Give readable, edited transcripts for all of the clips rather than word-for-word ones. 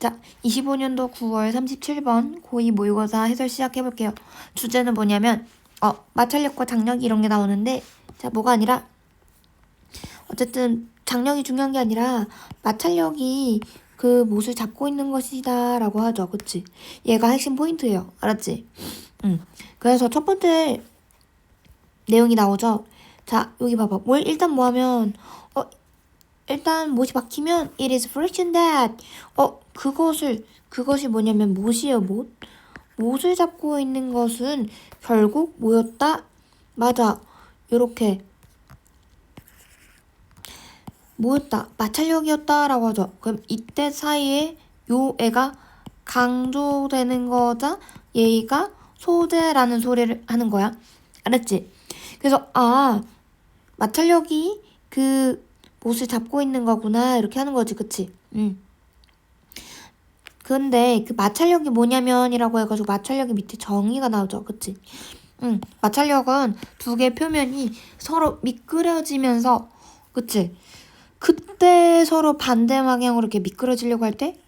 자, 25년도 9월 37번 고2 모의고사 해설 시작해볼게요. 주제는 뭐냐면 마찰력과 장력이 이런 게 나오는데, 자, 뭐가 아니라 어쨌든 장력이 중요한 게 아니라 마찰력이 그 못을 잡고 있는 것이다 라고 하죠. 그치? 얘가 핵심 포인트예요. 알았지? 그래서 첫 번째 내용이 나오죠. 자, 여기 봐봐. 일단 뭐 하면 일단 못이 박히면 it is friction that 그것이 뭐냐면 못이에요. 못을 잡고 있는 것은 결국 뭐였다? 맞아. 요렇게 뭐였다? 마찰력이었다 라고 하죠. 그럼 이때 사이에 요 애가 강조되는 거자 얘가 소재라는 소리를 하는 거야. 알았지? 그래서 마찰력이 그 못을 잡고 있는 거구나 이렇게 하는 거지. 그치? 근데 그 마찰력이 뭐냐면이라고 해가지고 마찰력이 밑에 정의가 나오죠. 그치? 마찰력은 두 개의 표면이 서로 미끄러지면서, 그치? 그때 서로 반대 방향으로 이렇게 미끄러지려고 할 때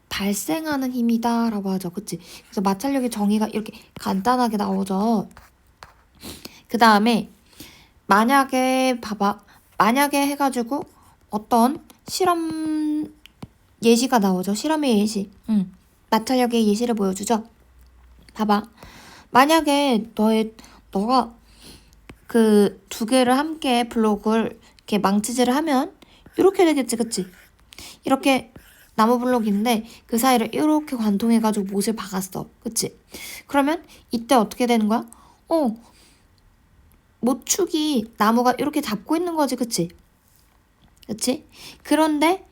발생하는 힘이다 라고 하죠. 그치? 그래서 마찰력의 정의가 이렇게 간단하게 나오죠. 그 다음에 만약에 해가지고 어떤 실험 예시가 나오죠. 실험의 예시. 마찰력의 예시를 보여주죠. 봐봐. 만약에 너가 그 두 개를 함께 블록을 이렇게 망치질을 하면 이렇게 되겠지, 그치? 이렇게 나무 블록인데 그 사이를 이렇게 관통해가지고 못을 박았어, 그치? 그러면 이때 어떻게 되는 거야? 못축이 나무가 이렇게 잡고 있는 거지, 그치? 그치? 그런데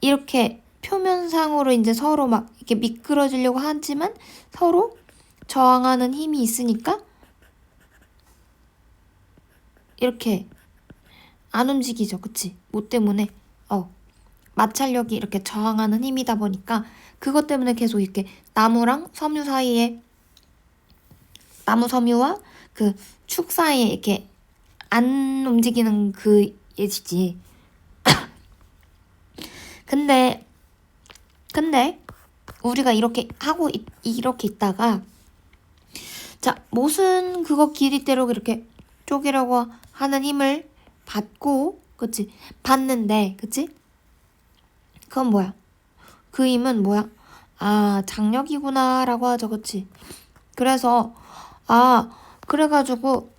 이렇게 표면상으로 이제 서로 막 이렇게 미끄러지려고 하지만 서로 저항하는 힘이 있으니까 이렇게 안 움직이죠. 그치? 뭐 때문에? 마찰력이 이렇게 저항하는 힘이다 보니까 그것 때문에 계속 이렇게 나무랑 섬유 사이에 나무 섬유와 그 축 사이에 이렇게 안 움직이는 그 예시지. 근데 우리가 이렇게 하고 이렇게 있다가 자, 못은 그거 길이대로 이렇게 쪼개려고 하는 힘을 받고, 그치? 받는데, 그치? 그건 뭐야? 그 힘은 뭐야? 장력이구나 라고 하죠. 그치? 그래서 그래가지고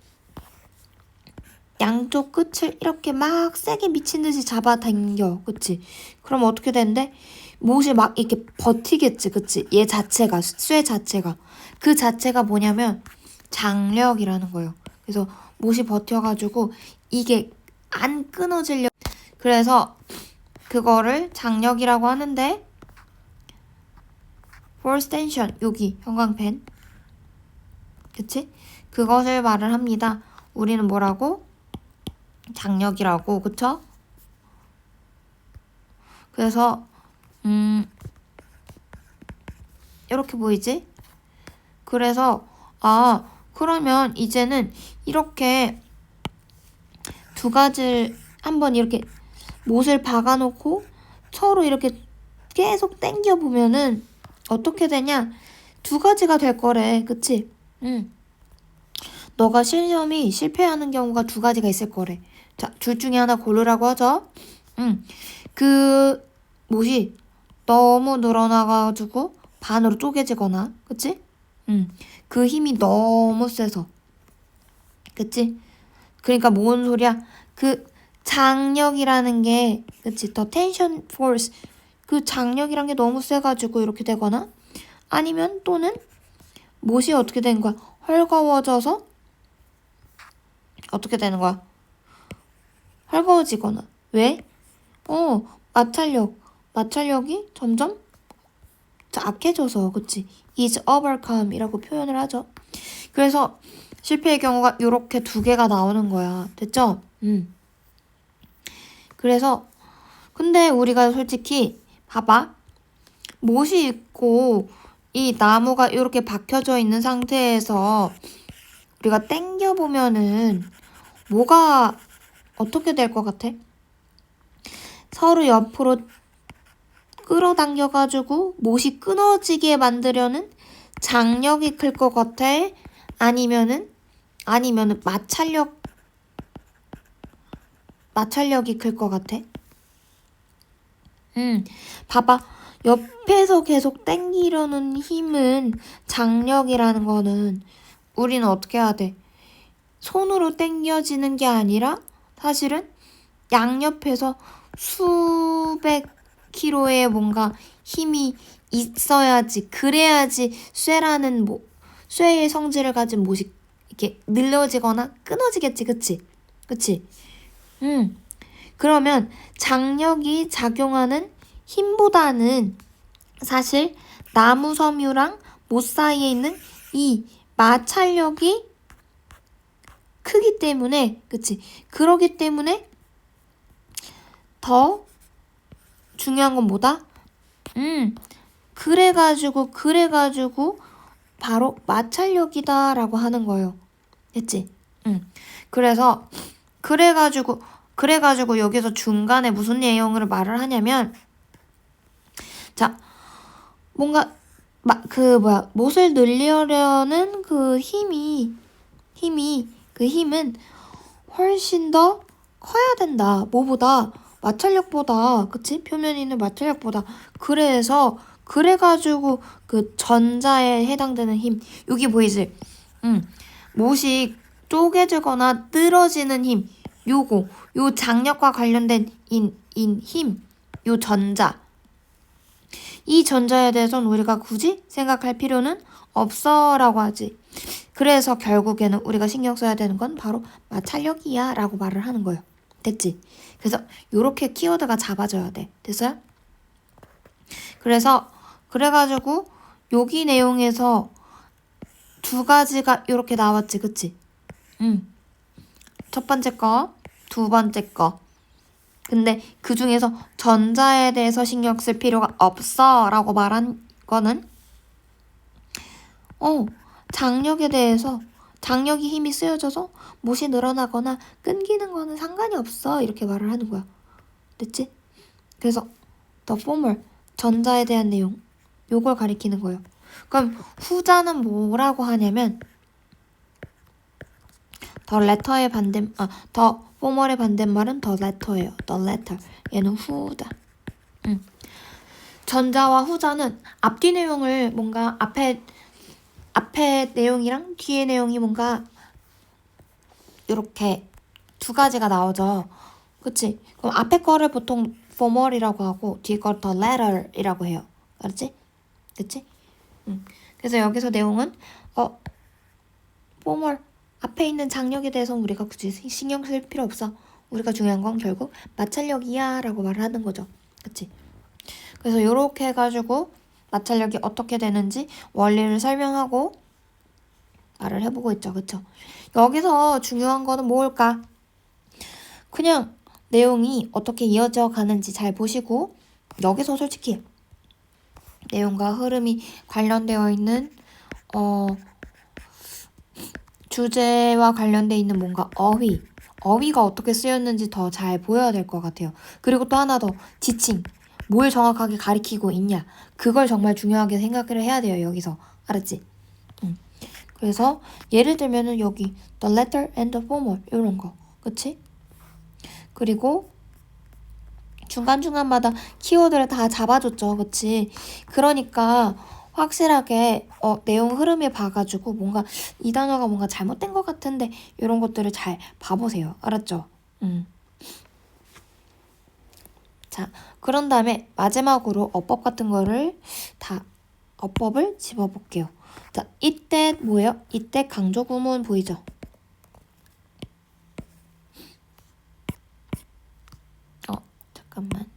양쪽 끝을 이렇게 막 세게 미친 듯이 잡아당겨. 그치? 그럼 어떻게 되는데? 못이 막 이렇게 버티겠지. 그치? 얘 자체가, 쇠 자체가. 그 자체가 뭐냐면 장력이라는 거예요. 그래서 못이 버텨가지고 이게 안 끊어지려. 그래서 그거를 장력이라고 하는데 force tension, 여기 형광펜. 그치? 그것을 말을 합니다. 우리는 뭐라고? 장력이라고. 그쵸? 그래서 이렇게 보이지? 그래서 그러면 이제는 이렇게 두 가지를 한번 이렇게 못을 박아놓고 서로 이렇게 계속 당겨 보면은 어떻게 되냐? 두 가지가 될 거래. 그치? 너가 실험이 실패하는 경우가 두 가지가 있을 거래. 자, 둘 중에 하나 고르라고 하죠. 그 못이 너무 늘어나가지고 반으로 쪼개지거나, 그치? 그 힘이 너무 세서, 그치? 그러니까 뭔 소리야? 그 장력이라는 게, 그치? 더 텐션 포스, 그 장력이란 게 너무 세가지고 이렇게 되거나, 아니면 또는 못이 어떻게 되는 거야? 헐거워져서 어떻게 되는 거야? 헐거워지거나. 왜? 마찰력이 점점 악해져서, 그치? is overcome 이라고 표현을 하죠. 그래서 실패의 경우가 이렇게 두 개가 나오는 거야. 됐죠? 그래서 근데 우리가 솔직히 봐봐. 못이 있고 이 나무가 이렇게 박혀져 있는 상태에서 우리가 당겨보면은 뭐가 어떻게 될 것 같아? 서로 옆으로 끌어당겨가지고 못이 끊어지게 만들려는 장력이 클 것 같아? 아니면은 마찰력이 클 것 같아? 봐봐. 옆에서 계속 당기려는 힘은 장력이라는 거는 우리는 어떻게 해야 돼? 손으로 당겨지는 게 아니라 사실은 양옆에서 수백 킬로의 뭔가 힘이 있어야지, 그래야지 쇠의 성질을 가진 못이 이렇게 늘려지거나 끊어지겠지, 그치? 그치? 그러면 장력이 작용하는 힘보다는 사실 나무 섬유랑 못 사이에 있는 이 마찰력이 크기 때문에, 그치? 그러기 때문에 더 중요한 건 뭐다? 그래가지고 바로 마찰력이다라고 하는 거예요. 됐지? 그래가지고 여기서 중간에 무슨 내용을 말을 하냐면, 자, 뭔가 못을 늘리려는 그 힘은 훨씬 더 커야 된다. 뭐보다? 마찰력보다, 그치? 표면에 있는 마찰력보다. 그래가지고 그 전자에 해당되는 힘. 여기 보이지? 못이 쪼개지거나 늘어지는 힘. 요 장력과 관련된 힘. 요 전자. 이 전자에 대해서는 우리가 굳이 생각할 필요는 없어라고 하지. 그래서 결국에는 우리가 신경 써야 되는 건 바로 마찰력이야 라고 말을 하는 거예요. 됐지? 그래서 요렇게 키워드가 잡아져야 돼. 됐어요? 그래가지고 여기 내용에서 두 가지가 요렇게 나왔지. 그치? 첫 번째 거, 두 번째 거. 근데 그 중에서 전자에 대해서 신경 쓸 필요가 없어 라고 말한 거는 장력에 대해서 장력이 힘이 쓰여져서 못이 늘어나거나 끊기는 거는 상관이 없어 이렇게 말을 하는 거야. 됐지? 그래서 the former 전자에 대한 내용 요걸 가리키는 거예요. 그럼 후자는 뭐라고 하냐면 the former의 반대말은 the letter예요. the letter 얘는 후자. 전자와 후자는 앞뒤 내용을 뭔가 앞에 내용이랑 뒤에 내용이 뭔가 이렇게 두 가지가 나오죠. 그치? 그럼 앞에 거를 보통 formal이라고 하고 뒤에 거를 the letter이라고 해요. 알았지? 그치? 그래서 여기서 내용은 formal 앞에 있는 장력에 대해서는 우리가 굳이 신경 쓸 필요 없어. 우리가 중요한 건 결국 마찰력이야 라고 말을 하는 거죠. 그치? 그래서 이렇게 해가지고 마찰력이 어떻게 되는지 원리를 설명하고 말을 해보고 있죠. 그쵸? 여기서 중요한 거는 뭘까? 그냥 내용이 어떻게 이어져 가는지 잘 보시고 여기서 솔직히 내용과 흐름이 관련되어 있는 주제와 관련되어 있는 뭔가 어휘가 어떻게 쓰였는지 더 잘 보여야 될 것 같아요. 그리고 또 하나 더 지칭 뭘 정확하게 가리키고 있냐 그걸 정말 중요하게 생각을 해야 돼요. 여기서 알았지? 그래서 예를 들면은 여기 the letter and the formal 이런 거 그치? 그리고 중간중간마다 키워드를 다 잡아줬죠. 그치? 그러니까 확실하게 내용 흐름을 봐가지고 뭔가 이 단어가 뭔가 잘못된 것 같은데 이런 것들을 잘 봐보세요. 알았죠? 자, 그런 다음에 마지막으로 어법 같은 거를 어법을 집어볼게요. 자, 이때 뭐예요? 이때 강조 구문 보이죠? 잠깐만.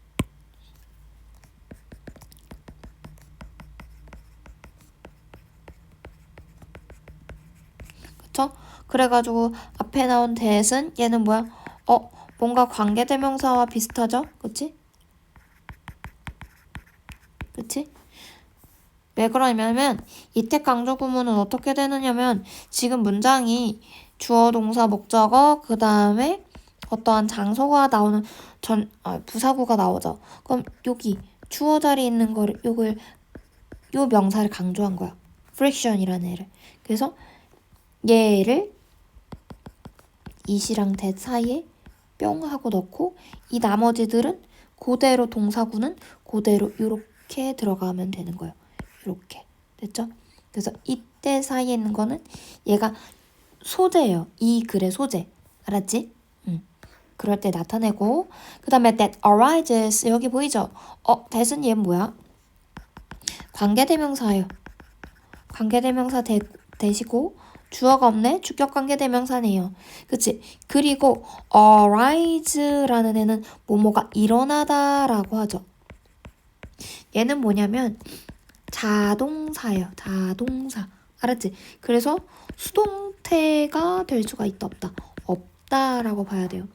그쵸? 그래가지고 앞에 나온 that은 얘는 뭐야? 뭔가 관계대명사와 비슷하죠? 그치? 그치? 왜 그러냐면 이때 강조 구문은 어떻게 되느냐면 지금 문장이 주어, 동사, 목적어 그 다음에 어떠한 장소가 나오는 부사구가 나오죠. 그럼 여기 주어 자리에 있는 거를 요 명사를 강조한 거야. friction이라는 애를. 그래서 얘를 it이랑 that 사이에 뿅 하고 넣고 이 나머지들은 그대로 동사구는 그대로 이렇게 들어가면 되는 거예요. 이렇게. 됐죠? 그래서 이때 사이에 있는 거는 얘가 소재예요. 이 글의 소재. 알았지? 그럴 때 나타내고 그 다음에 that arises 여기 보이죠? that은 얘는 뭐야? 관계대명사예요. 관계대명사 대시고 주어가 없네? 주격 관계대명사네요. 그치? 그리고 arise라는 애는 뭐뭐가 일어나다라고 하죠. 얘는 뭐냐면 자동사예요. 자동사. 알았지? 그래서 수동태가 될 수가 있다 없다? 없다라고 봐야 돼요.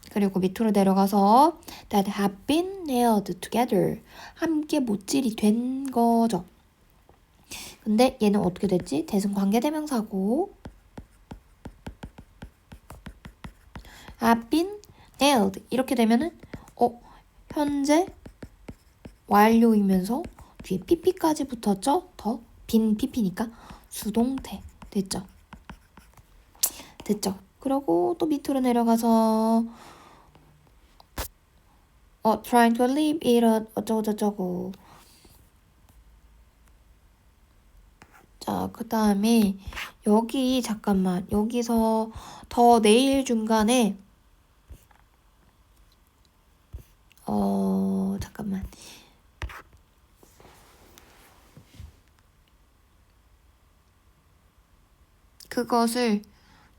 그리고 밑으로 내려가서 that have been nailed together 함께 못질이 된 거죠. 근데 얘는 어떻게 됐지? 대승 관계대명사고 have been nailed 이렇게 되면은 현재 완료이면서 뒤에 pp까지 붙었죠? 더 빈 pp니까 수동태 됐죠? 됐죠? 그리고 또 밑으로 내려가서 trying to live 이런 어쩌고저쩌고 자, 그 다음에 여기 잠깐만 여기서 더 내일 중간에 잠깐만 그것을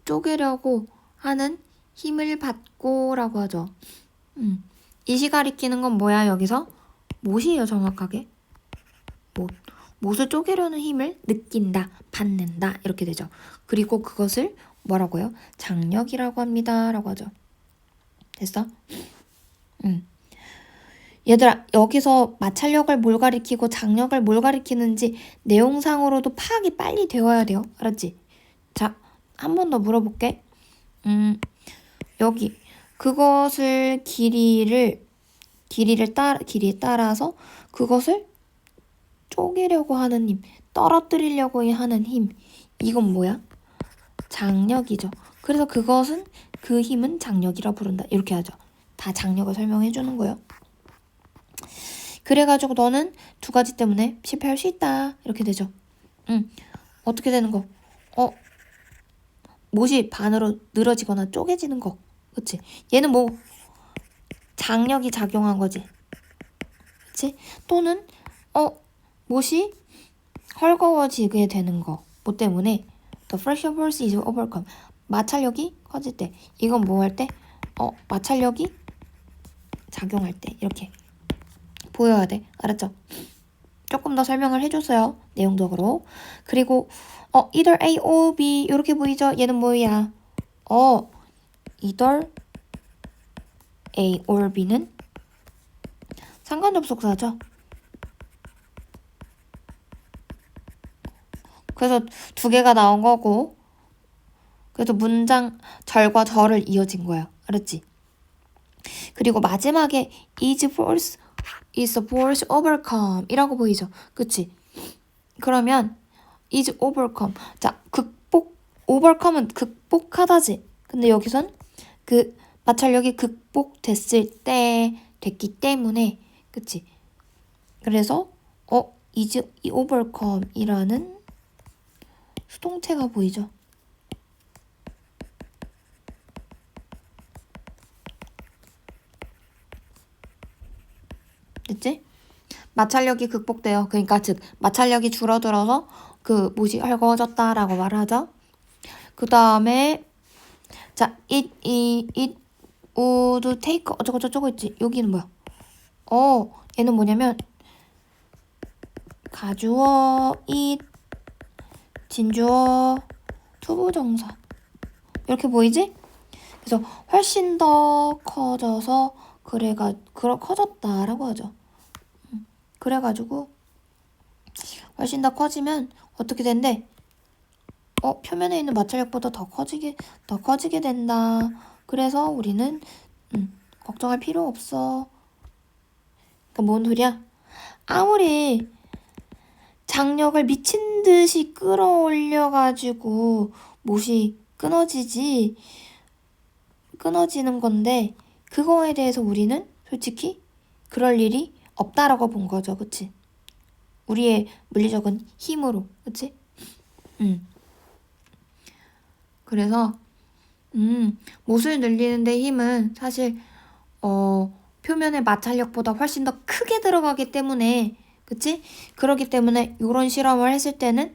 쪼개려고 하는 힘을 받고 라고 하죠. 이시 가리키는 건 뭐야 여기서? 못이에요 정확하게. 못을 쪼개려는 힘을 느낀다, 받는다 이렇게 되죠. 그리고 그것을 뭐라고요? 장력이라고 합니다 라고 하죠. 됐어? 얘들아 여기서 마찰력을 뭘 가리키고 장력을 뭘 가리키는지 내용상으로도 파악이 빨리 되어야 돼요. 알았지? 자, 한 번 더 물어볼게. 여기 그것을 길이에 따라서 그것을 쪼개려고 하는 힘, 떨어뜨리려고 하는 힘. 이건 뭐야? 장력이죠. 그래서 그것은 그 힘은 장력이라 부른다. 이렇게 하죠. 다 장력을 설명해 주는 거예요. 그래가지고 너는 두 가지 때문에 실패할 수 있다. 이렇게 되죠. 어떻게 되는 거? 못이 반으로 늘어지거나 쪼개지는 거. 그치? 얘는 뭐 장력이 작용한 거지. 그치? 또는 못이 헐거워지게 되는 거. 뭐 때문에? The friction force is overcome. 마찰력이 커질 때. 이건 뭐 할 때? 마찰력이 작용할 때. 이렇게 보여야 돼. 알았죠? 조금 더 설명을 해줬어요. 내용적으로. 그리고 either A or B 이렇게 보이죠? 얘는 뭐야? either A or B는 상관접속사죠. 그래서 두 개가 나온 거고 그래서 문장 절과 절을 이어진 거야. 알았지? 그리고 마지막에 is force overcome 이라고 보이죠? 그치? 그러면 is overcome 자 overcome은 극복하다지. 근데 여기선 그 마찰력이 극복됐을 때 됐기 때문에 그치? 그래서 is overcome이라는 수동태가 보이죠? 됐지? 마찰력이 극복돼요. 그러니까 즉 마찰력이 줄어들어서 그 못이 헐거워졌다라고 말하죠. 그 다음에 자 it would take 어쩌고저쩌고 있지. 여기는 뭐야? 얘는 뭐냐면 가주어 it 진주어 투부정사 이렇게 보이지? 그래서 훨씬 더 커져서 커졌다라고 하죠. 그래가지고 훨씬 더 커지면 어떻게 된대? 표면에 있는 마찰력보다 더 커지게 된다. 그래서 우리는 걱정할 필요 없어. 그러니까 뭔 소리야? 아무리 장력을 미친 듯이 끌어올려가지고 못이 끊어지는 건데 그거에 대해서 우리는 솔직히 그럴 일이 없다라고 본 거죠. 그치? 우리의 물리적인 힘으로. 그치? 그래서 못을 늘리는데 힘은 사실 표면의 마찰력보다 훨씬 더 크게 들어가기 때문에 그치? 그렇기 때문에 요런 실험을 했을 때는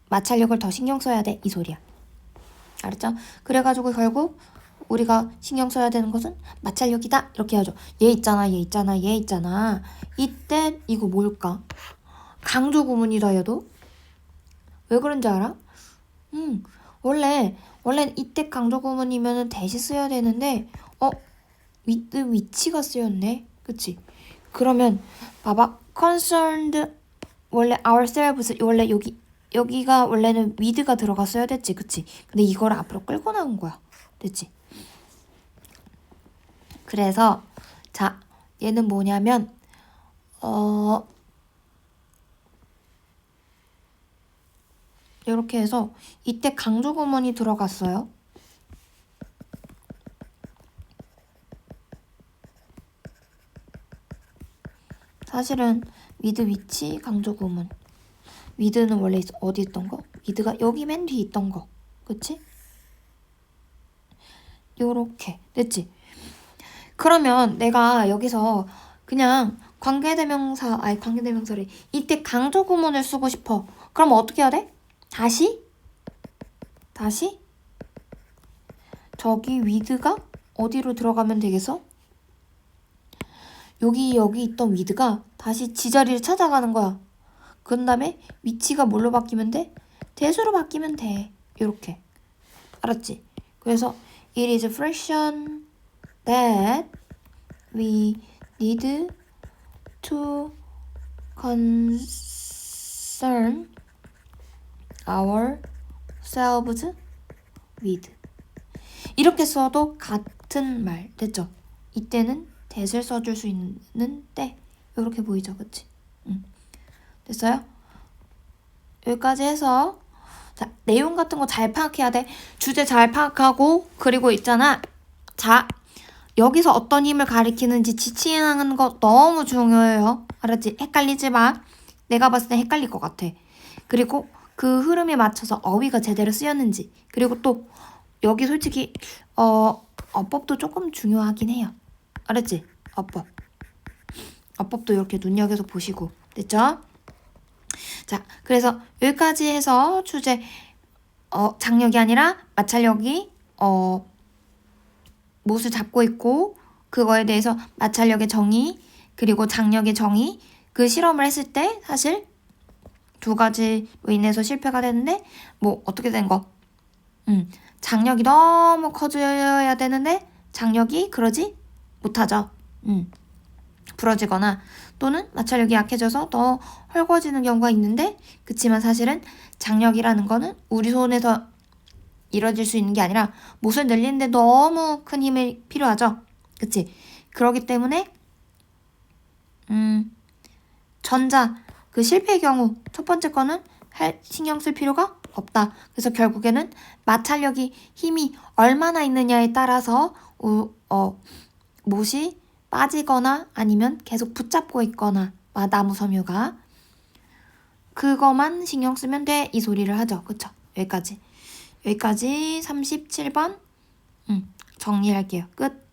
마찰력을 더 신경 써야 돼 이 소리야. 알았죠? 그래가지고 결국 우리가 신경 써야 되는 것은 마찰력이다 이렇게 하죠. 얘 있잖아. 이때 이거 뭘까? 강조 구문이다 얘도. 왜 그런지 알아? 원래 이때 강조 구문이면은 대시 써야 되는데 위치가 쓰였네. 그치? 그러면 봐봐. concerned 원래 ourselves 원래 여기가 원래는 with가 들어갔어야 됐지. 그치? 근데 이걸 앞으로 끌고 나온 거야. 됐지? 그래서 자 얘는 뭐냐면 이렇게 해서 이때 강조 구문이 들어갔어요. 사실은 with 위치 강조 구문. with는 원래 어디 있던 거? with가 여기 맨 뒤에 있던 거. 그치? 요렇게 됐지? 그러면 내가 여기서 그냥 관계대명사를 이때 강조 구문을 쓰고 싶어. 그럼 어떻게 해야 돼? 다시 저기 with가 어디로 들어가면 되겠어? 여기 있던 with가 다시 지자리를 찾아가는 거야. 그 다음에 위치가 뭘로 바뀌면 돼? 대수로 바뀌면 돼. 요렇게. 알았지? 그래서 it is friction that we need to concern ourselves with. 이렇게 써도 같은 말 됐죠? 이때는 that을 써줄 수 있는 때 이렇게 보이죠? 그치? 됐어요? 여기까지 해서 자, 내용 같은 거 잘 파악해야 돼. 주제 잘 파악하고 그리고 있잖아. 자, 여기서 어떤 힘을 가리키는지 지칭하는 거 너무 중요해요. 알았지? 헷갈리지 마. 내가 봤을 때 헷갈릴 것 같아. 그리고 그 흐름에 맞춰서 어휘가 제대로 쓰였는지 그리고 또 여기 솔직히 어법도 조금 중요하긴 해요. 알았지? 어법도 이렇게 눈여겨서 보시고 됐죠? 자, 그래서 여기까지 해서 주제 장력이 아니라 마찰력이 못을 잡고 있고 그거에 대해서 마찰력의 정의 그리고 장력의 정의 그 실험을 했을 때 사실 두 가지로 인해서 실패가 됐는데 뭐 어떻게 된 거? 장력이 너무 커져야 되는데 장력이 그러지 못하죠. 부러지거나 또는 마찰력이 약해져서 더 헐거워지는 경우가 있는데 그치만 사실은 장력이라는 거는 우리 손에서 이루어질 수 있는 게 아니라 못을 늘리는데 너무 큰 힘이 필요하죠. 그치? 그러기 때문에 전자 그 실패의 경우 첫 번째 거는 신경 쓸 필요가 없다. 그래서 결국에는 마찰력이 힘이 얼마나 있느냐에 따라서 못이 빠지거나 아니면 계속 붙잡고 있거나 나무 섬유가 그거만 신경 쓰면 돼 이 소리를 하죠. 그쵸? 여기까지 37번 정리할게요. 끝.